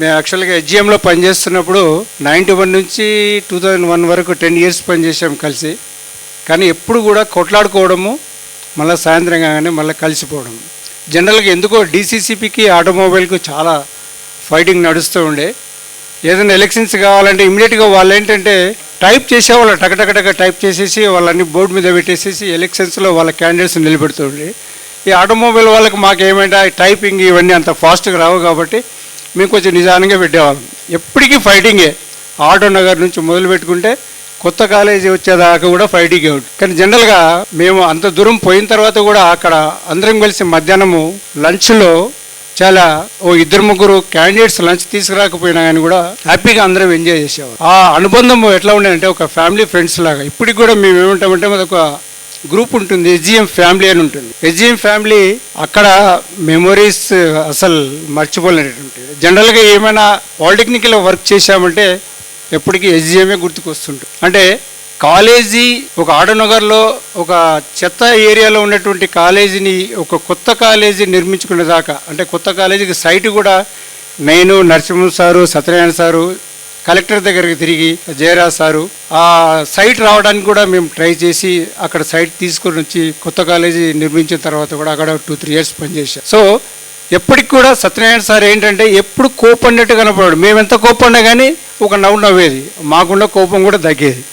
మేము యాక్చువల్గా హెచ్జిఎంలో పనిచేస్తున్నప్పుడు 91 నుంచి 2001 వరకు 10 years పనిచేసాం కలిసి. కానీ ఎప్పుడు కూడా కొట్లాడుకోవడము, మళ్ళీ సాయంత్రం కాగానే మళ్ళీ కలిసిపోవడం. జనరల్గా ఎందుకో డీసీసీపీకి ఆటోమొబైల్కి చాలా ఫైటింగ్ నడుస్తూ ఉండే. ఏదైనా ఎలక్షన్స్ కావాలంటే ఇమీడియట్గా వాళ్ళు ఏంటంటే టైప్ చేసేవాళ్ళు, టకటకటక టైప్ చేసేసి వాళ్ళని బోర్డు మీద పెట్టేసేసి ఎలక్షన్స్లో వాళ్ళ క్యాండిడేట్స్ నిలబెడుతుండే. ఈ ఆటోమొబైల్ వాళ్ళకి మాకేమైనా టైపింగ్ ఇవన్నీ అంత ఫాస్ట్గా రావు కాబట్టి మేము కొంచెం నిదానంగా పెట్టేవాళ్ళం. ఎప్పటికీ ఫైటింగే. ఆటో నగర్ నుంచి మొదలు పెట్టుకుంటే కొత్త కాలేజీ వచ్చేదాకా కూడా ఫైటింగే ఉంటుంది. కానీ జనరల్గా మేము అంత దూరం పోయిన తర్వాత కూడా అక్కడ అందరం కలిసి మధ్యాహ్నము లంచ్లో చాలా 2-3 క్యాండిడేట్స్ లంచ్ తీసుకురాకపోయినా కానీ కూడా హ్యాపీగా అందరం ఎంజాయ్ చేసేవారు. ఆ అనుబంధం ఎట్లా ఉండేదంటే ఒక ఫ్యామిలీ ఫ్రెండ్స్ లాగా. ఇప్పటికి కూడా మేము ఏమంటామంటే మాది ఒక గ్రూప్ ఉంటుంది, హెచ్జిఎం ఫ్యామిలీ అని ఉంటుంది. హెచ్జిఎం ఫ్యామిలీ అక్కడ మెమొరీస్ అసలు మర్చిపోలేనటువంటి. జనరల్గా ఏమైనా పాలిటెక్నికల్ వర్క్ చేశామంటే ఎప్పటికీ హెచ్జిఎంఏ గుర్తుకొస్తుంటుంది. అంటే కాలేజీ ఒక ఆటోనగర్లో ఒక చెత్త ఏరియాలో ఉన్నటువంటి కాలేజీని ఒక కొత్త కాలేజీ నిర్మించుకునే దాకా, అంటే కొత్త కాలేజీకి సైట్ కూడా నేను, Narasimha sir, Satyanarayana sir, collector దగ్గరికి తిరిగి జయరాజ్ సారు ఆ సైట్ రావడానికి కూడా మేము ట్రై చేసి అక్కడ సైట్ తీసుకొని వచ్చి కొత్త కాలేజీ నిర్మించిన తర్వాత కూడా అక్కడ 2-3 years పనిచేసాం. సో ఎప్పటికి కూడా సత్యనారాయణ సార్ ఏంటంటే ఎప్పుడు కోపడినట్టు కనపడాడు. మేము ఎంత కోపడినా కానీ ఒక నవ్వు నవ్వేది, మాకున్న కోపం కూడా తగ్గేది.